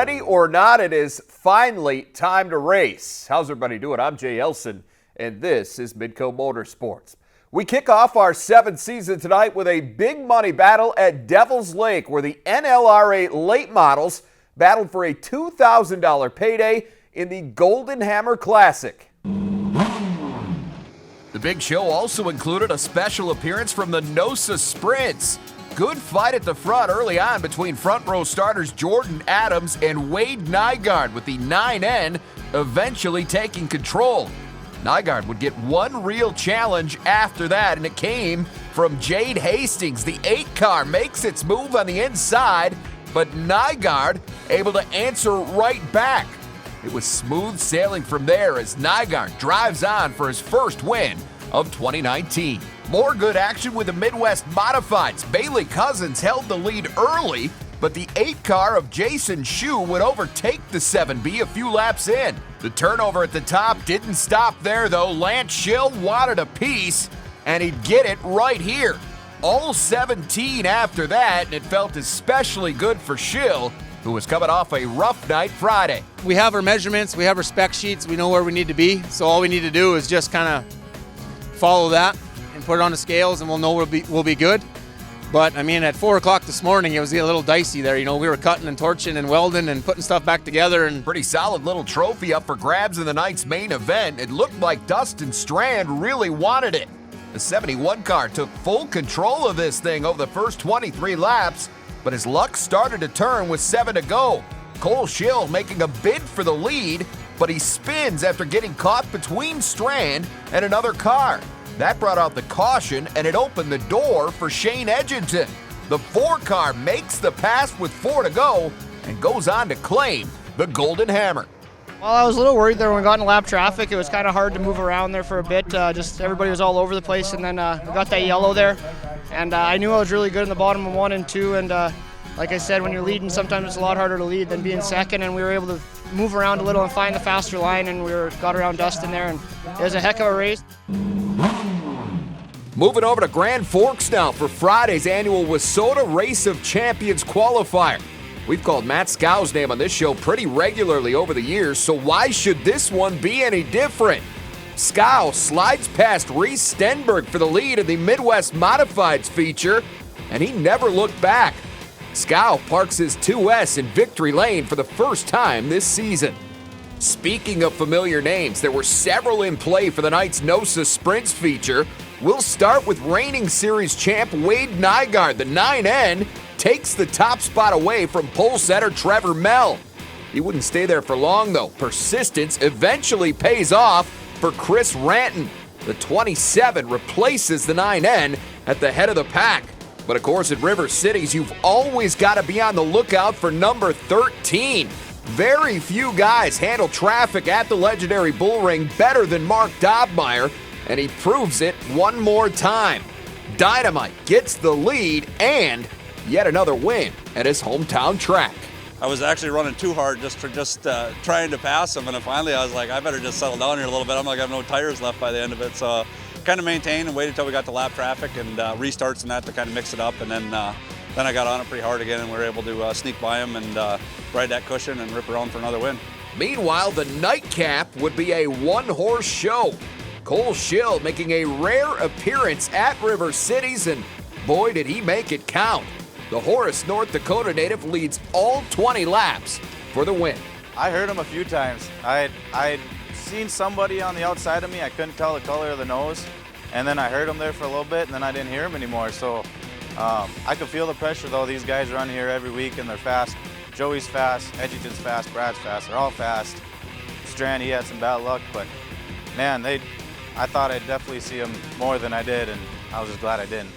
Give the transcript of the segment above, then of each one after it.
Ready or not, it is finally time to race. How's everybody doing? I'm Jay Elsen, and this is Midco Motorsports. We kick off our 7th season tonight with a big money battle at Devils Lake, where the NLRA late models battled for a $2,000 payday in the Golden Hammer Classic. The big show also included a special appearance from the NOSA Sprints. Good fight at the front early on between front row starters Jordan Adams and Wade Nygaard, with the 9N eventually taking control. Nygaard would get one real challenge after that, and it came from Jade Hastings. The 8 car makes its move on the inside, but Nygaard able to answer right back. It was smooth sailing from there as Nygaard drives on for his first win of 2019. More good action with the Midwest Modifieds. Bailey Cousins held the lead early, but the 8 car of Jason Shue would overtake the 7B a few laps in. The turnover at the top didn't stop there, though. Lance Schill wanted a piece, and he'd get it right here. All 17 after that, and it felt especially good for Schill, who was coming off a rough night Friday. We have our measurements, we have our spec sheets, we know where we need to be, so all we need to do is just kind of follow that and put it on the scales, and we'll know we'll be good. But I mean, at 4 o'clock this morning, it was a little dicey there. You know, we were cutting and torching and welding and putting stuff back together. And pretty solid little trophy up for grabs in the night's main event. It looked like Dustin Strand really wanted it. The 71 car took full control of this thing over the first 23 laps, but his luck started to turn with 7 to go. Cole Schill making a bid for the lead, but he spins after getting caught between Strand and another car. That brought out the caution, and it opened the door for Shane Edgington. The 4 car makes the pass with 4 to go and goes on to claim the Golden Hammer. Well, I was a little worried there when we got in lap traffic. It was kind of hard to move around there for a bit. Just everybody was all over the place, and then we got that yellow there. And I knew I was really good in the bottom of 1 and 2, and like I said, when you're leading, sometimes it's a lot harder to lead than being second, and we were able to move around a little and find the faster line, and got around Dustin there, and it was a heck of a race. Moving over to Grand Forks now for Friday's annual WISSOTA Race of Champions qualifier. We've called Matt Skow's name on this show pretty regularly over the years, so why should this one be any different? Skow slides past Reese Stenberg for the lead in the Midwest Modifieds feature, and he never looked back. Skow parks his 2S in victory lane for the first time this season. Speaking of familiar names, there were several in play for the night's NOSA Sprints feature. We'll start with reigning series champ Wade Nygaard. The 9N takes the top spot away from pole setter Trevor Mell. He wouldn't stay there for long, though. Persistence eventually pays off for Chris Ranton. The 27 replaces the 9N at the head of the pack. But of course, at River Cities, you've always got to be on the lookout for number 13. Very few guys handle traffic at the legendary Bull Ring better than Mark Dobmeyer, and he proves it one more time. Dynamite gets the lead and yet another win at his hometown track. I was actually running too hard just trying to pass him, and then finally I was like, I better just settle down here a little bit. I'm like, I have no tires left by the end of it, so kind of maintained and waited until we got to lap traffic and restarts and that to kind of mix it up, and then I got on it pretty hard again, and we were able to sneak by him and ride that cushion and rip around for another win. Meanwhile, the nightcap would be a one-horse show. Cole Schill making a rare appearance at River Cities, and boy did he make it count. The Horace, North Dakota native leads all 20 laps for the win. I heard him a few times. I'd seen somebody on the outside of me. I couldn't tell the color of the nose, and then I heard him there for a little bit, and then I didn't hear him anymore. So I could feel the pressure, though. These guys run here every week, and they're fast. Joey's fast, Edgington's fast, Brad's fast. They're all fast. Strand, he had some bad luck, but man, I thought I'd definitely see him more than I did, and I was just glad I didn't.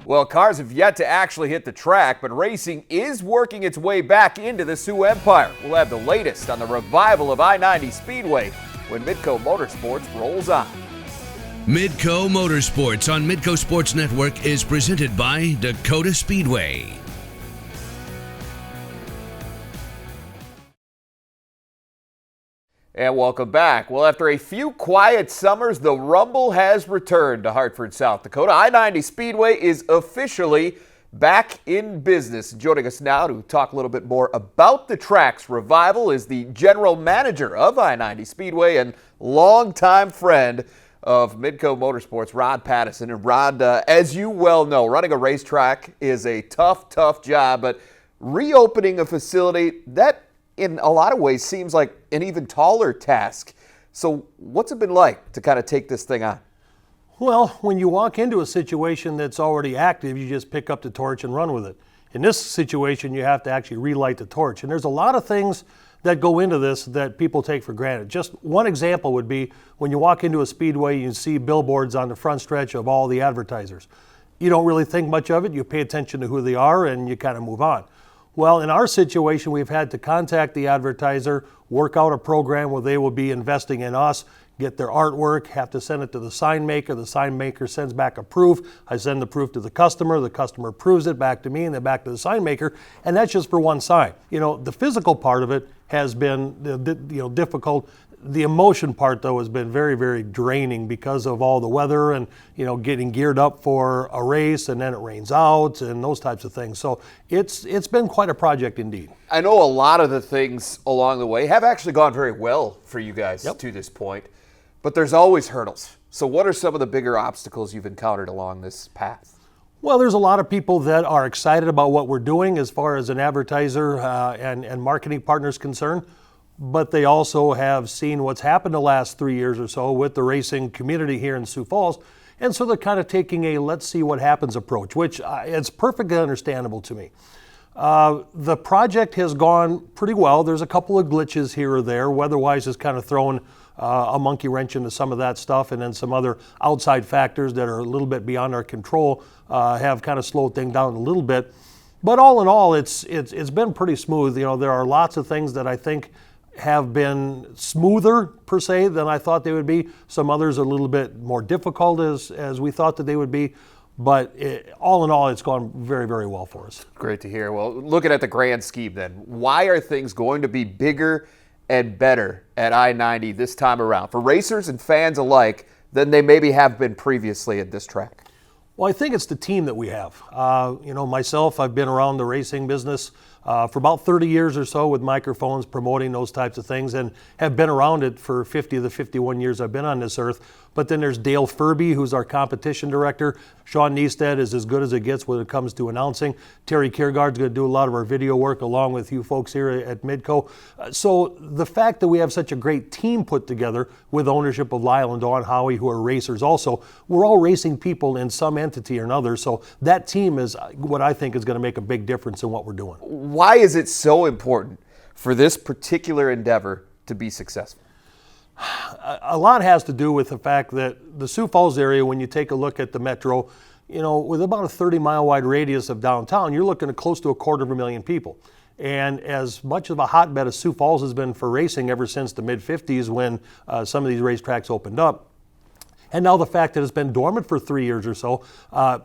Well, cars have yet to actually hit the track, but racing is working its way back into the Sioux Empire. We'll have the latest on the revival of I-90 Speedway when Midco Motorsports rolls on. Midco Motorsports on Midco Sports Network is presented by Dakota Speedway. And welcome back. Well, after a few quiet summers, the Rumble has returned to Hartford, South Dakota. I-90 Speedway is officially back in business. Joining us now to talk a little bit more about the track's revival is the general manager of I-90 Speedway and longtime friend of Midco Motorsports, Rod Pattison. And Rod, as you well know, running a racetrack is a tough, tough job, but reopening a facility, that in a lot of ways seems like an even taller task. So what's it been like to kind of take this thing on? Well, when you walk into a situation that's already active, you just pick up the torch and run with it. In this situation, you have to actually relight the torch. And there's a lot of things that go into this that people take for granted. Just one example would be when you walk into a speedway, you see billboards on the front stretch of all the advertisers. You don't really think much of it. You pay attention to who they are and you kind of move on. Well, in our situation, we've had to contact the advertiser, work out a program where they will be investing in us, get their artwork, have to send it to the sign maker. The sign maker sends back a proof. I send the proof to the customer approves it back to me and then back to the sign maker. And that's just for one sign. You know, the physical part of it has been difficult. The emotion part, though, has been very, very draining because of all the weather and, getting geared up for a race and then it rains out and those types of things. So it's been quite a project indeed. I know a lot of the things along the way have actually gone very well for you guys to this point, but there's always hurdles. So what are some of the bigger obstacles you've encountered along this path? Well, there's a lot of people that are excited about what we're doing as far as an advertiser and marketing partner is concerned. But they also have seen what's happened the last 3 years or so with the racing community here in Sioux Falls. And so they're kind of taking a let's see what happens approach, which it's perfectly understandable to me. The project has gone pretty well. There's a couple of glitches here or there. Weather-wise has kind of thrown a monkey wrench into some of that stuff, and then some other outside factors that are a little bit beyond our control have kind of slowed things down a little bit. But all in all, it's been pretty smooth. There are lots of things that I think have been smoother per se than I thought they would be. Some others are a little bit more difficult as we thought that they would be. But all in all, it's gone very, very well for us. Great to hear. Well, looking at the grand scheme then, why are things going to be bigger and better at I-90 this time around for racers and fans alike than they maybe have been previously at this track? Well, I think it's the team that we have. Myself, I've been around the racing business for about 30 years or so with microphones, promoting those types of things, and have been around it for 50 of the 51 years I've been on this earth. But then there's Dale Furby, who's our competition director. Sean Neistat is as good as it gets when it comes to announcing. Terry Kiergaard's going to do a lot of our video work along with you folks here at Midco. So the fact that we have such a great team put together with ownership of Lyle and Dawn Howie, who are racers also, we're all racing people in some entity or another. So that team is what I think is going to make a big difference in what we're doing. Why is it so important for this particular endeavor to be successful? A lot has to do with the fact that the Sioux Falls area, when you take a look at the metro, with about a 30-mile wide radius of downtown, you're looking at close to 250,000 people. And as much of a hotbed as Sioux Falls has been for racing ever since the mid-50s when some of these racetracks opened up, and now the fact that it's been dormant for 3 years or so,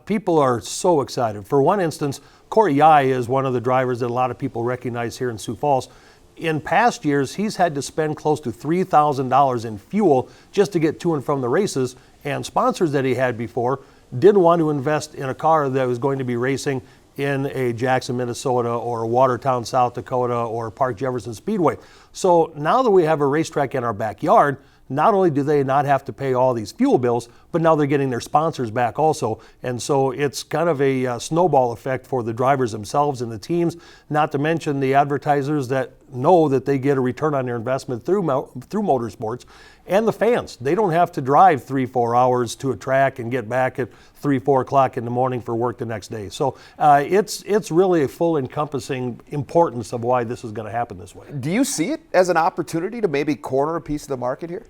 people are so excited. For one instance, Corey Yai is one of the drivers that a lot of people recognize here in Sioux Falls. In past years, he's had to spend close to $3,000 in fuel just to get to and from the races, and sponsors that he had before didn't want to invest in a car that was going to be racing in a Jackson, Minnesota, or Watertown, South Dakota, or Park Jefferson Speedway. So now that we have a racetrack in our backyard, not only do they not have to pay all these fuel bills, but now they're getting their sponsors back also. And so it's kind of a snowball effect for the drivers themselves and the teams, not to mention the advertisers that know that they get a return on their investment through motorsports, and the fans. They don't have to drive 3-4 hours to a track and get back at 3-4 o'clock in the morning for work the next day. So it's really a full encompassing importance of why this is going to happen this way. Do you see it as an opportunity to maybe corner a piece of the market here?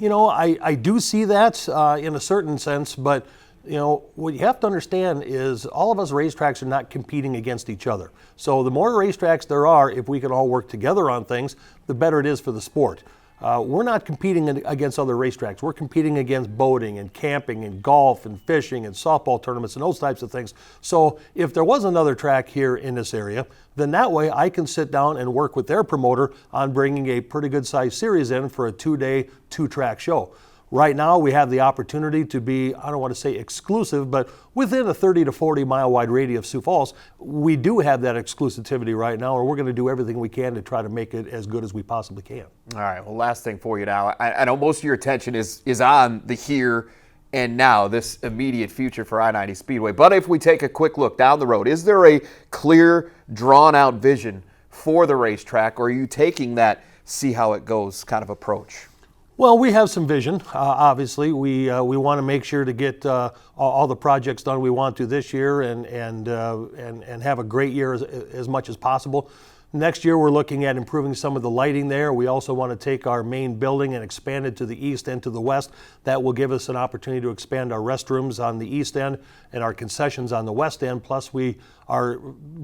I do see that in a certain sense, but what you have to understand is all of us racetracks are not competing against each other. So the more racetracks there are, if we can all work together on things, the better it is for the sport. We're not competing against other racetracks. We're competing against boating and camping and golf and fishing and softball tournaments and those types of things. So if there was another track here in this area, then that way I can sit down and work with their promoter on bringing a pretty good sized series in for a 2-day, 2-track show. Right now, we have the opportunity to be, I don't want to say exclusive, but within a 30 to 40 mile wide radius of Sioux Falls, we do have that exclusivity right now, and we're going to do everything we can to try to make it as good as we possibly can. All right, well, last thing for you now. I know most of your attention is on the here and now, this immediate future for I-90 Speedway. But if we take a quick look down the road, is there a clear, drawn-out vision for the racetrack, or are you taking that see how it goes kind of approach? Well, we have some vision. Obviously, we want to make sure to get all the projects done we want to this year and have a great year as much as possible. Next year, we're looking at improving some of the lighting there. We also want to take our main building and expand it to the east and to the west. That will give us an opportunity to expand our restrooms on the east end and our concessions on the west end. Plus, we are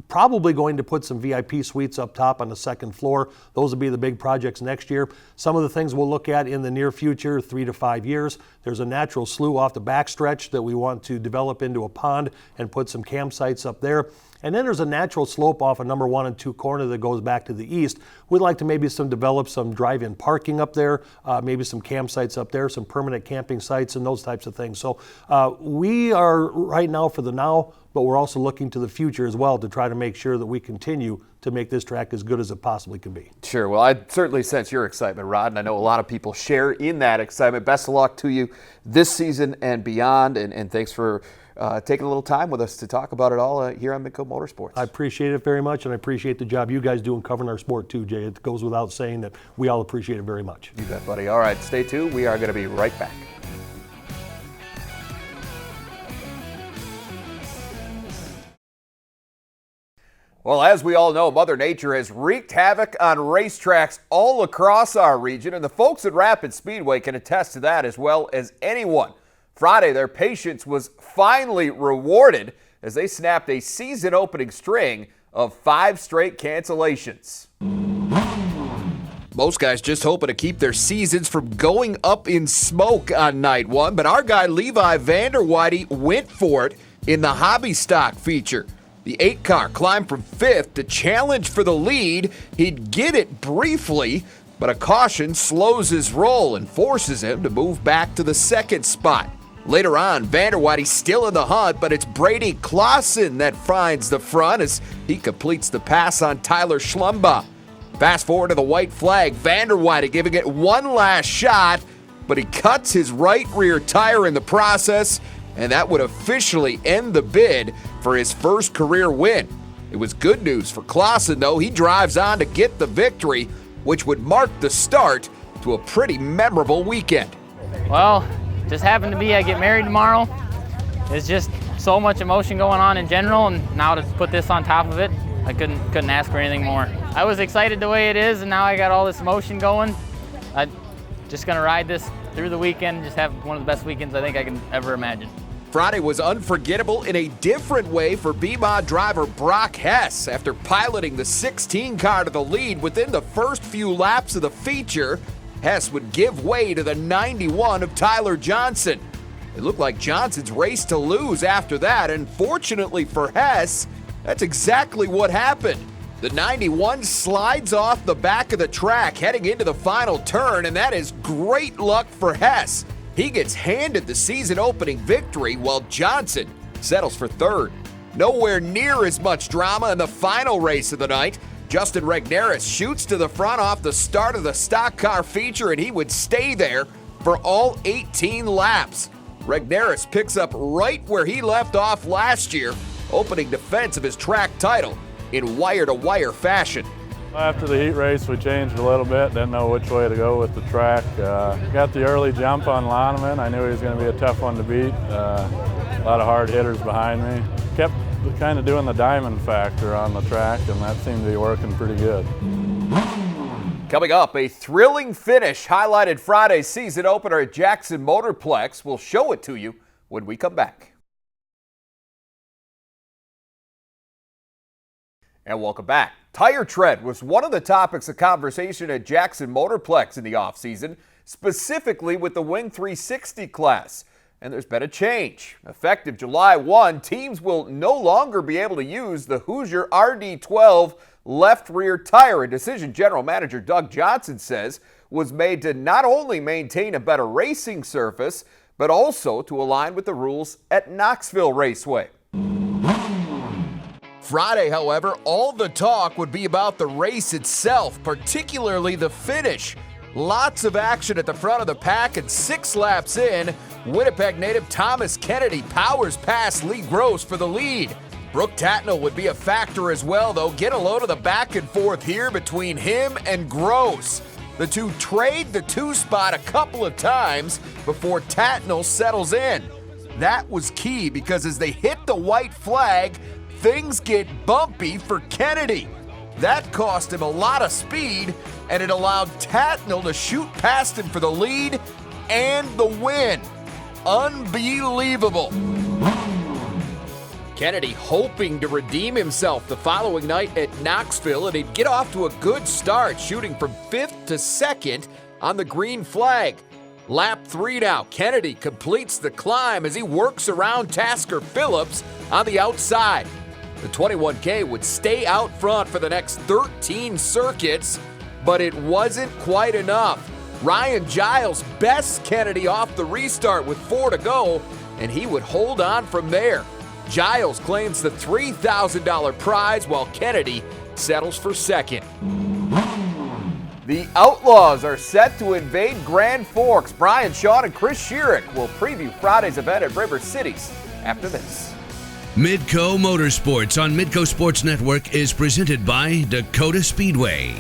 probably going to put some VIP suites up top on the second floor. Those will be the big projects next year. Some of the things we'll look at in the near future, 3 to 5 years. There's a natural slough off the backstretch that we want to develop into a pond and put some campsites up there. And then there's a natural slope off of number 1 and 2 corner that goes back to the east. We'd like to maybe develop some drive-in parking up there, maybe some campsites up there, some permanent camping sites and those types of things. So we are right now for the now, but we're also looking to the future as well to try to make sure that we continue to make this track as good as it possibly can be. Sure. Well, I certainly sense your excitement, Rod, and I know a lot of people share in that excitement. Best of luck to you this season and beyond, and thanks for taking a little time with us to talk about it all here on Midco Motorsports. I appreciate it very much, and I appreciate the job you guys do in covering our sport too, Jay. It goes without saying that we all appreciate it very much. You bet, buddy. All right, stay tuned. We are going to be right back. Well, as we all know, Mother Nature has wreaked havoc on racetracks all across our region, and the folks at Rapid Speedway can attest to that as well as anyone. Friday, their patience was finally rewarded as they snapped a season-opening string of 5 straight cancellations. Most guys just hoping to keep their seasons from going up in smoke on night 1, but our guy Levi Vanderweide went for it in the hobby stock feature. The 8-car climbed from 5th to challenge for the lead. He'd get it briefly, but a caution slows his roll and forces him to move back to the 2nd spot. Later on, Vanderweide's still in the hunt, but it's Brady Clausen that finds the front as he completes the pass on Tyler Schlumbaugh. Fast forward to the white flag, Vanderweide giving it one last shot, but he cuts his right rear tire in the process, and that would officially end the bid for his first career win. It was good news for Clausen, though. He drives on to get the victory, which would mark the start to a pretty memorable weekend. Well, just happened to be I get married tomorrow. It's just so much emotion going on in general, and now to put this on top of it, I couldn't ask for anything more. I was excited the way it is, and now I got all this emotion going. I'm just gonna ride this through the weekend, just have one of the best weekends I think I can ever imagine. Friday was unforgettable in a different way for B-Mod driver Brock Hess. After piloting the 16 car to the lead within the first few laps of the feature, Hess would give way to the 91 of Tyler Johnson. It looked like Johnson's race to lose after that, and fortunately for Hess, that's exactly what happened. The 91 slides off the back of the track heading into the final turn, and that is great luck for Hess. He gets handed the season-opening victory while Johnson settles for 3rd. Nowhere near as much drama in the final race of the night. Justin Regnerus shoots to the front off the start of the stock car feature, and he would stay there for all 18 laps. Regnerus picks up right where he left off last year, opening defense of his track title in wire-to-wire fashion. After the heat race, we changed a little bit, didn't know which way to go with the track. Got the early jump on Loneman. I knew he was going to be a tough one to beat. A lot of hard hitters behind me. Kept kind of doing the diamond factor on the track, and that seemed to be working pretty good. Coming up, a thrilling finish highlighted Friday's season opener at Jackson Motorplex. We'll show it to you when we come back. And welcome back. Tire tread was one of the topics of conversation at Jackson Motorplex in the offseason, specifically with the Wing 360 class. And there's been a change. Effective July 1, teams will no longer be able to use the Hoosier RD12 left rear tire. A Decision General Manager Doug Johnson says was made to not only maintain a better racing surface, but also to align with the rules at Knoxville Raceway. Friday, however, all the talk would be about the race itself, particularly the finish. Lots of action at the front of the pack, and 6 laps in, Winnipeg native Thomas Kennedy powers past Lee Gross for the lead. Brooke Tatnall would be a factor as well, though. Get a load of the back and forth here between him and Gross. The two trade the 2 spot a couple of times before Tatnall settles in. That was key because as they hit the white flag, things get bumpy for Kennedy. That cost him a lot of speed, and it allowed Tatnall to shoot past him for the lead and the win. Unbelievable. Kennedy hoping to redeem himself the following night at Knoxville, and he'd get off to a good start, shooting from 5th to 2nd on the green flag. Lap 3 now. Kennedy completes the climb as he works around Tasker Phillips on the outside. The 21K would stay out front for the next 13 circuits, but it wasn't quite enough. Ryan Giles bests Kennedy off the restart with 4 to go, and he would hold on from there. Giles claims the $3,000 prize while Kennedy settles for 2nd. The Outlaws are set to invade Grand Forks. Brian Shawn and Chris Shirek will preview Friday's event at River Cities after this. Midco Motorsports on Midco Sports Network is presented by Dakota Speedway.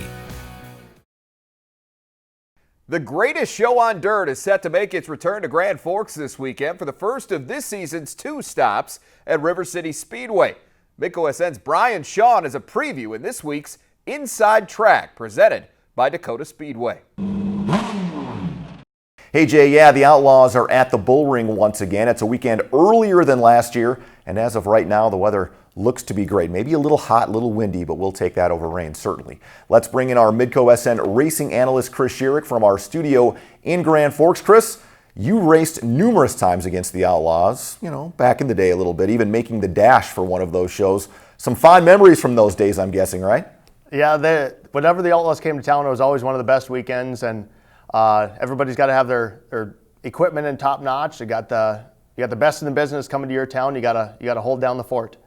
The greatest show on dirt is set to make its return to Grand Forks this weekend for the first of this season's 2 stops at River Cities Speedway. Midco SN's Brian Shawn is a preview in this week's Inside Track presented by Dakota Speedway. Hey Jay, yeah, the Outlaws are at the Bull Ring once again. It's a weekend earlier than last year, and as of right now, the weather looks to be great. Maybe a little hot, a little windy, but we'll take that over rain, certainly. Let's bring in our Midco SN racing analyst, Chris Shirek, from our studio in Grand Forks. Chris, you raced numerous times against the Outlaws, back in the day a little bit, even making the dash for one of those shows. Some fond memories from those days, I'm guessing, right? Yeah, whenever the Outlaws came to town, it was always one of the best weekends, and everybody's got to have their equipment in top notch. You got the best in the business coming to your town. You got to hold down the fort.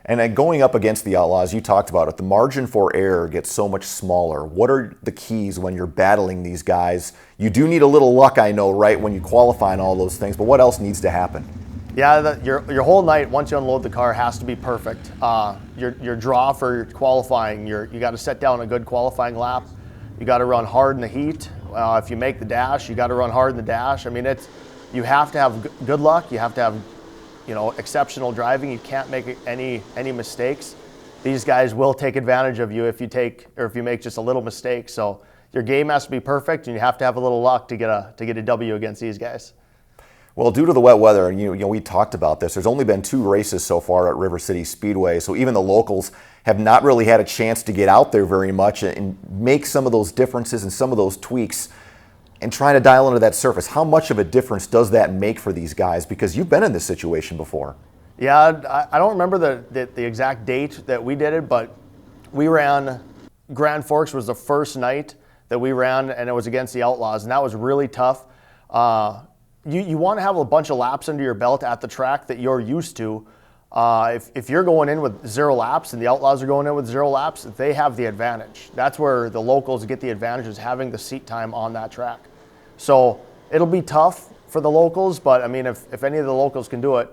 And then going up against the Outlaws, you talked about it, the margin for error gets so much smaller. What are the keys when you're battling these guys? You do need a little luck, I know, right, when you qualify and all those things, but what else needs to happen? Yeah, your whole night, once you unload the car, has to be perfect. Your draw for qualifying, you got to set down a good qualifying lap. You got to run hard in the heat. If you make the dash, you got to run hard in the dash. I mean, you have to have good luck. You have to have exceptional driving. You can't make any mistakes. These guys will take advantage of you if you make just a little mistake. So your game has to be perfect, and you have to have a little luck to get a W against these guys. Well, due to the wet weather, and we talked about this, there's only been 2 races so far at River Cities Speedway, so even the locals have not really had a chance to get out there very much and make some of those differences and some of those tweaks and trying to dial into that surface. How much of a difference does that make for these guys? Because you've been in this situation before. Yeah, I don't remember the exact date that we did it, but we ran, Grand Forks was the first night that we ran, and it was against the Outlaws, and that was really tough. You want to have a bunch of laps under your belt at the track that you're used to. If you're going in with 0 laps and the Outlaws are going in with 0 laps, they have the advantage. That's where the locals get the advantage, is having the seat time on that track. So it'll be tough for the locals, but I mean, if any of the locals can do it,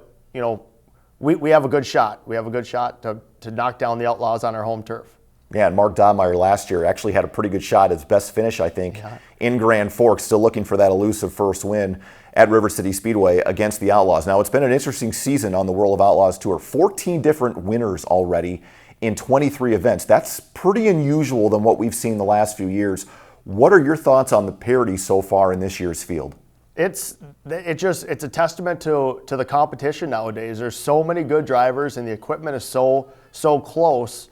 we have a good shot. We have a good shot to knock down the Outlaws on our home turf. Yeah, and Mark Domeyer last year actually had a pretty good shot, his best finish, I think, in Grand Forks, still looking for that elusive first win at River City Speedway against the Outlaws. Now, it's been an interesting season on the World of Outlaws Tour. 14 different winners already in 23 events. That's pretty unusual than what we've seen the last few years. What are your thoughts on the parity so far in this year's field? It's a testament to the competition nowadays. There's so many good drivers, and the equipment is so close.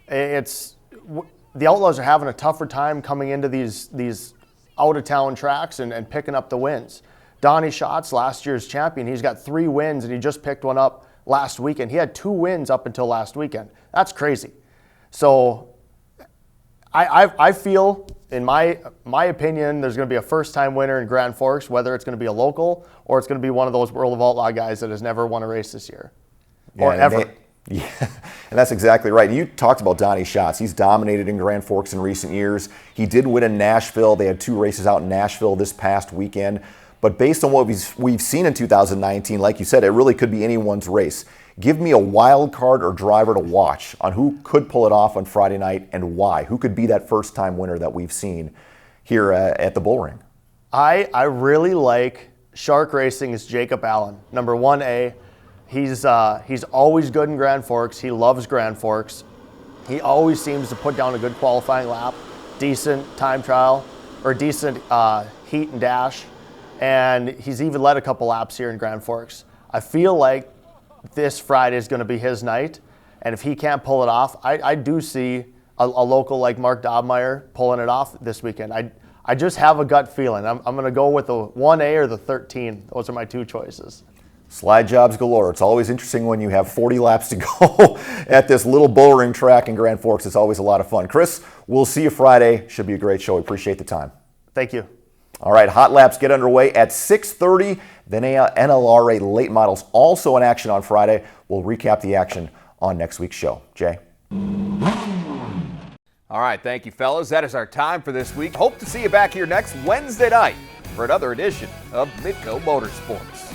The Outlaws are having a tougher time coming into these out-of-town tracks and picking up the wins. Donnie Schatz, last year's champion, he's got 3 wins, and he just picked one up last weekend. He had 2 wins up until last weekend. That's crazy. So I feel in my opinion, there's going to be a first-time winner in Grand Forks, whether it's going to be a local or it's going to be one of those World of Outlaw guys that has never won a race this year. Or ever. Yeah, and that's exactly right. You talked about Donnie Schatz. He's dominated in Grand Forks in recent years. He did win in Nashville. They had 2 races out in Nashville this past weekend. But based on what we've seen in 2019, like you said, it really could be anyone's race. Give me a wild card or driver to watch on who could pull it off on Friday night and why. Who could be that first-time winner that we've seen here at the Bullring? I really like Shark Racing's Jacob Allen, number 1A. He's always good in Grand Forks. He loves Grand Forks. He always seems to put down a good qualifying lap, decent time trial, or decent heat and dash. And he's even led a couple laps here in Grand Forks. I feel like this Friday is going to be his night. And if he can't pull it off, I do see a local like Mark Dobmeyer pulling it off this weekend. I just have a gut feeling. I'm going to go with the 1A or the 13. Those are my 2 choices. Slide jobs galore. It's always interesting when you have 40 laps to go at this little bullring track in Grand Forks. It's always a lot of fun. Chris, we'll see you Friday. Should be a great show. We appreciate the time. Thank you. All right, hot laps get underway at 6:30. Then NLRA late models also in action on Friday. We'll recap the action on next week's show. Jay? All right, thank you, fellas. That is our time for this week. Hope to see you back here next Wednesday night for another edition of Midco Motorsports.